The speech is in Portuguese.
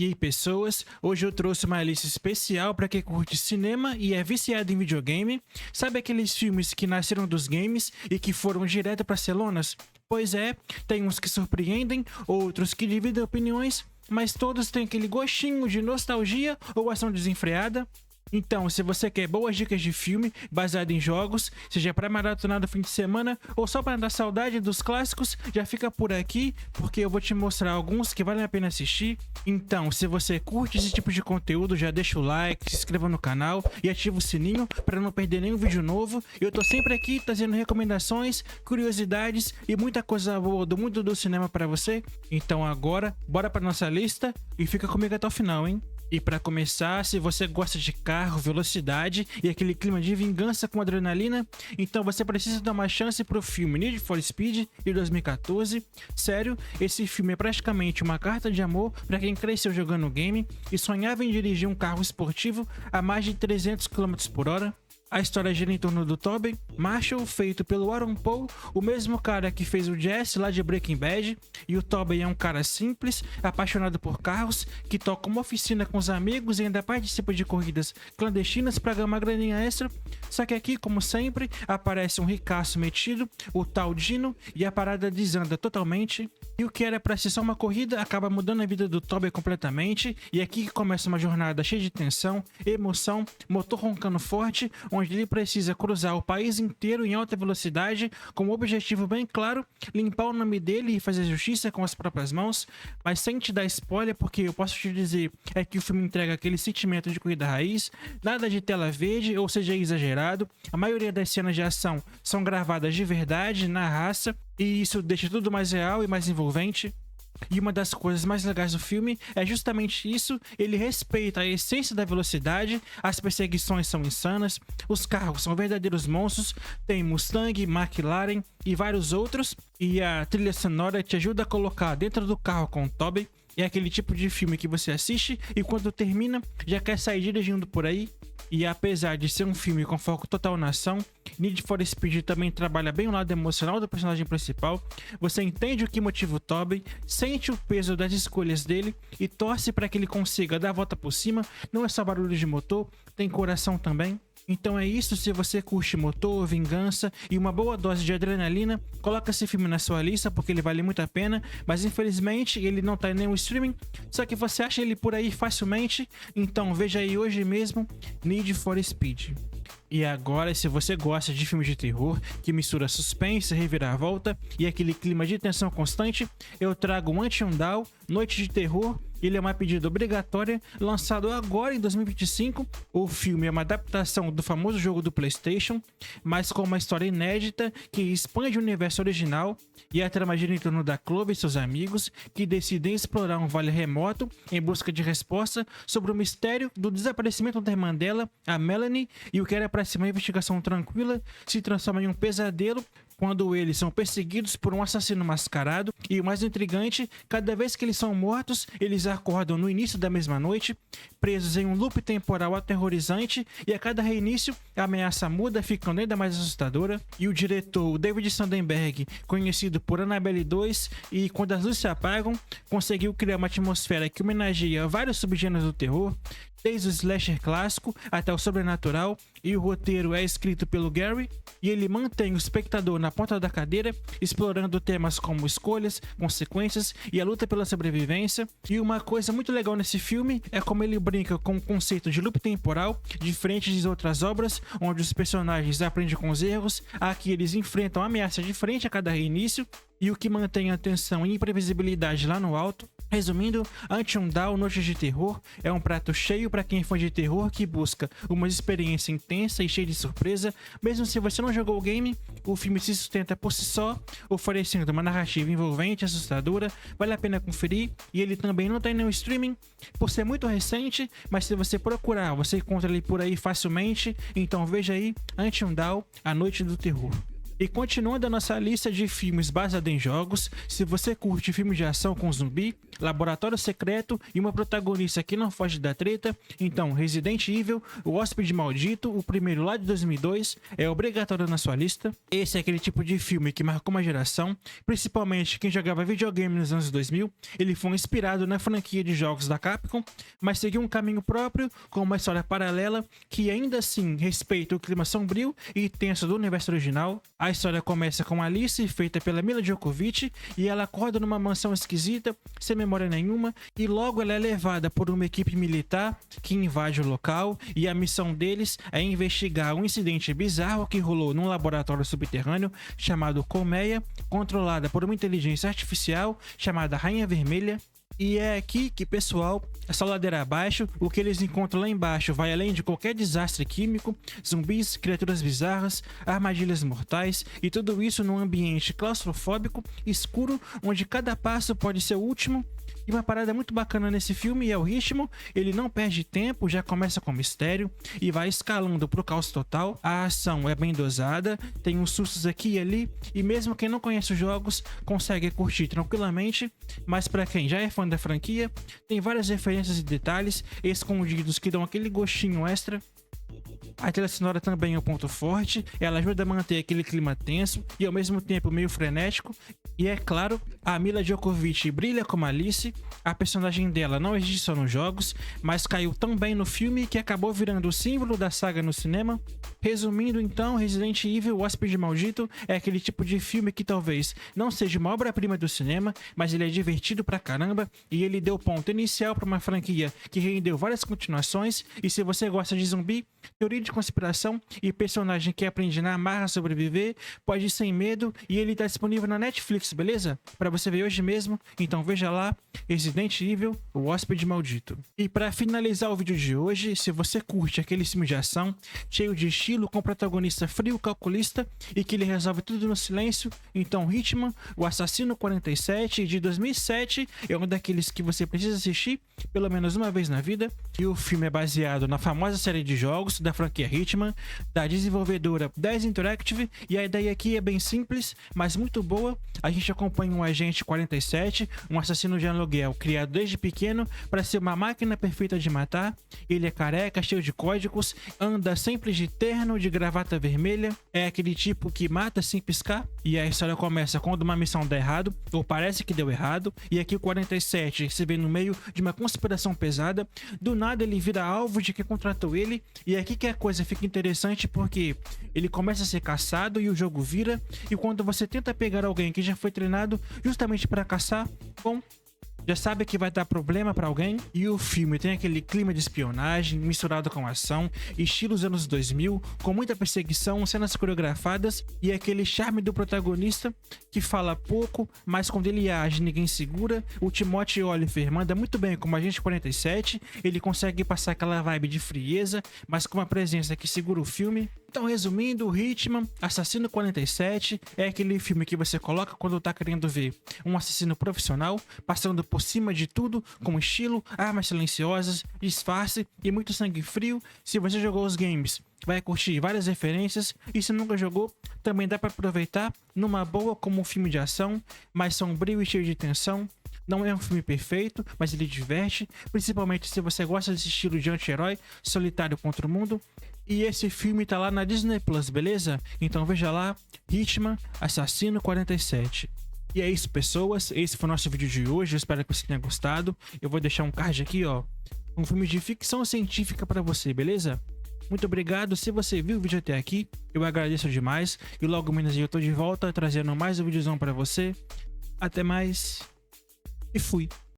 E aí, pessoas, hoje eu trouxe uma lista especial para quem curte cinema e é viciado em videogame. Sabe aqueles filmes que nasceram dos games e que foram direto para celonas? Pois é, tem uns que surpreendem, outros que dividem opiniões, mas todos têm aquele gostinho de nostalgia ou ação desenfreada. Então, se você quer boas dicas de filme baseado em jogos, seja para maratonar no fim de semana ou só para dar saudade dos clássicos, já fica por aqui, porque eu vou te mostrar alguns que valem a pena assistir. Então, se você curte esse tipo de conteúdo, já deixa o like, se inscreva no canal e ativa o sininho para não perder nenhum vídeo novo. Eu tô sempre aqui trazendo recomendações, curiosidades e muita coisa boa do mundo do cinema para você. Então agora, bora para nossa lista e fica comigo até o final, hein? E para começar, se você gosta de carro, velocidade e aquele clima de vingança com adrenalina, então você precisa dar uma chance pro filme Need for Speed de 2014. Sério, esse filme é praticamente uma carta de amor para quem cresceu jogando o game e sonhava em dirigir um carro esportivo a mais de 300 km/h. A história gira em torno do Tobey Marshall, feito pelo Aaron Paul, o mesmo cara que fez o Jesse lá de Breaking Bad. E o Tobey é um cara simples, apaixonado por carros, que toca uma oficina com os amigos e ainda participa de corridas clandestinas para ganhar uma graninha extra. Só que aqui, como sempre, aparece um ricaço metido, o tal Dino, e a parada desanda totalmente. E o que era pra ser só uma corrida acaba mudando a vida do Tobey completamente. E aqui começa uma jornada cheia de tensão, emoção, motor roncando forte, onde ele precisa cruzar o país inteiro em alta velocidade, com um objetivo bem claro: limpar o nome dele e fazer justiça com as próprias mãos. Mas sem te dar spoiler, porque eu posso te dizer é que o filme entrega aquele sentimento de corrida raiz, nada de tela verde ou seja exagerado. A maioria das cenas de ação são gravadas de verdade, na raça, e isso deixa tudo mais real e mais envolvente. E uma das coisas mais legais do filme é justamente isso: ele respeita a essência da velocidade, as perseguições são insanas, os carros são verdadeiros monstros, tem Mustang, McLaren e vários outros, e a trilha sonora te ajuda a colocar dentro do carro com o Tobey. É aquele tipo de filme que você assiste e quando termina já quer sair dirigindo por aí. E apesar de ser um filme com foco total na ação, Need for Speed também trabalha bem o lado emocional do personagem principal. Você entende o que motiva o Tobey, sente o peso das escolhas dele e torce para que ele consiga dar a volta por cima. Não é só barulho de motor, tem coração também. Então é isso, se você curte motor, vingança e uma boa dose de adrenalina, coloca esse filme na sua lista porque ele vale muito a pena, mas infelizmente ele não tá em nenhum streaming, só que você acha ele por aí facilmente, então veja aí hoje mesmo Need for Speed. E agora, se você gosta de filmes de terror que mistura suspense, reviravolta e aquele clima de tensão constante, eu trago Until Dawn, Noite de Terror. Ele é uma pedida obrigatória, lançado agora em 2025. O filme é uma adaptação do famoso jogo do PlayStation, mas com uma história inédita que expande o universo original, e a trama gira em torno da Chloe e seus amigos que decidem explorar um vale remoto em busca de resposta sobre o mistério do desaparecimento da irmã dela, a Melanie, e o que era para ser uma investigação tranquila se transforma em um pesadelo quando eles são perseguidos por um assassino mascarado. E o mais intrigante, cada vez que eles são mortos, eles acordam no início da mesma noite, presos em um loop temporal aterrorizante, e a cada reinício a ameaça muda, ficando ainda mais assustadora. E o diretor, David Sandberg, conhecido por Annabelle 2 e Quando as Luzes Se Apagam, conseguiu criar uma atmosfera que homenageia vários subgêneros do terror, desde o slasher clássico até o sobrenatural, e o roteiro é escrito pelo Gary, e ele mantém o espectador na ponta da cadeira, explorando temas como escolhas, consequências e a luta pela sobrevivência. E uma coisa muito legal nesse filme é como ele brinca com o conceito de loop temporal, diferente de outras obras, onde os personagens aprendem com os erros. Aqui eles enfrentam ameaças diferentes a cada reinício, e o que mantém a tensão e imprevisibilidade lá no alto. Resumindo, Until Dawn, Noite de Terror, é um prato cheio para quem é fã de terror que busca uma experiência intensa e cheia de surpresa. Mesmo se você não jogou o game, o filme se sustenta por si só, oferecendo uma narrativa envolvente, assustadora, vale a pena conferir. E ele também não tem nenhum streaming, por ser muito recente, mas se você procurar, você encontra ele por aí facilmente. Então veja aí, Until Dawn, A Noite do Terror. E continuando a nossa lista de filmes baseados em jogos, se você curte filmes de ação com zumbi, laboratório secreto e uma protagonista que não foge da treta, então Resident Evil, O Hóspede Maldito, o primeiro lá de 2002, é obrigatório na sua lista. Esse é aquele tipo de filme que marcou uma geração, principalmente quem jogava videogame nos anos 2000. Ele foi inspirado na franquia de jogos da Capcom, mas seguiu um caminho próprio, com uma história paralela que ainda assim respeita o clima sombrio e tenso do universo original. A história começa com Alice, feita pela Mila Jovovich, e ela acorda numa mansão esquisita, sem memória nenhuma, e logo ela é levada por uma equipe militar que invade o local, e a missão deles é investigar um incidente bizarro que rolou num laboratório subterrâneo chamado Colmeia, controlada por uma inteligência artificial chamada Rainha Vermelha. E é aqui que, pessoal, essa ladeira abaixo, o que eles encontram lá embaixo vai além de qualquer desastre químico, zumbis, criaturas bizarras, armadilhas mortais e tudo isso num ambiente claustrofóbico, escuro, onde cada passo pode ser o último. E uma parada muito bacana nesse filme é o ritmo, ele não perde tempo, já começa com mistério e vai escalando pro caos total. A ação é bem dosada, tem uns sustos aqui e ali, e mesmo quem não conhece os jogos consegue curtir tranquilamente, mas para quem já é fã da franquia, tem várias referências e detalhes escondidos que dão aquele gostinho extra. A trilha sonora também é um ponto forte, ela ajuda a manter aquele clima tenso e ao mesmo tempo meio frenético. E é claro, a Mila Jovovich brilha como Alice, a personagem dela não existe só nos jogos, mas caiu tão bem no filme que acabou virando o símbolo da saga no cinema. Resumindo então, Resident Evil, O Hóspede Maldito é aquele tipo de filme que talvez não seja uma obra-prima do cinema, mas ele é divertido pra caramba e ele deu ponto inicial pra uma franquia que rendeu várias continuações. E se você gosta de zumbi, teoria de conspiração e personagem que aprende na marra a sobreviver, pode ir sem medo, e ele tá disponível na Netflix, beleza? Pra você ver hoje mesmo, então veja lá, Resident Evil, O Hóspede Maldito. E pra finalizar o vídeo de hoje, se você curte aquele filme de ação, cheio de estilo, com protagonista frio, calculista, e que ele resolve tudo no silêncio, então Hitman, O Assassino 47, de 2007, é um daqueles que você precisa assistir, pelo menos uma vez na vida. E o filme é baseado na famosa série de jogos da franquia Hitman, da desenvolvedora 10 Interactive, e a ideia aqui é bem simples, mas muito boa. A gente acompanha um agente 47, um assassino de aluguel criado desde pequeno para ser uma máquina perfeita de matar. Ele é careca, cheio de códigos, anda sempre de terno, de gravata vermelha, é aquele tipo que mata sem piscar. E a história começa quando uma missão dá errado, ou parece que deu errado, e aqui o 47 se vê no meio de uma conspiração pesada. Do nada ele vira alvo de quem contratou ele, e é aqui que a coisa fica interessante, porque ele começa a ser caçado e o jogo vira, e quando você tenta pegar alguém que já foi treinado justamente para caçar, bom, já sabe que vai dar problema pra alguém. E o filme tem aquele clima de espionagem misturado com ação, estilos anos 2000, com muita perseguição, cenas coreografadas e aquele charme do protagonista que fala pouco, mas quando ele age ninguém segura. O Timothy Olyphant manda muito bem como agente 47, ele consegue passar aquela vibe de frieza, mas com uma presença que segura o filme. Então, resumindo, o Hitman, Assassino 47, é aquele filme que você coloca quando tá querendo ver um assassino profissional, passando por cima de tudo, com estilo, armas silenciosas, disfarce e muito sangue frio. Se você jogou os games, vai curtir várias referências, e se nunca jogou, também dá pra aproveitar numa boa como um filme de ação, mais sombrio e cheio de tensão. Não é um filme perfeito, mas ele diverte, principalmente se você gosta desse estilo de anti-herói solitário contra o mundo. E esse filme tá lá na Disney Plus, beleza? Então veja lá, Hitman, Assassino 47. E é isso, pessoas, esse foi o nosso vídeo de hoje, eu espero que você tenha gostado. Eu vou deixar um card aqui, ó, um filme de ficção científica pra você, beleza? Muito obrigado, se você viu o vídeo até aqui, eu agradeço demais. E logo menos eu tô de volta trazendo mais um videozão pra você. Até mais e fui!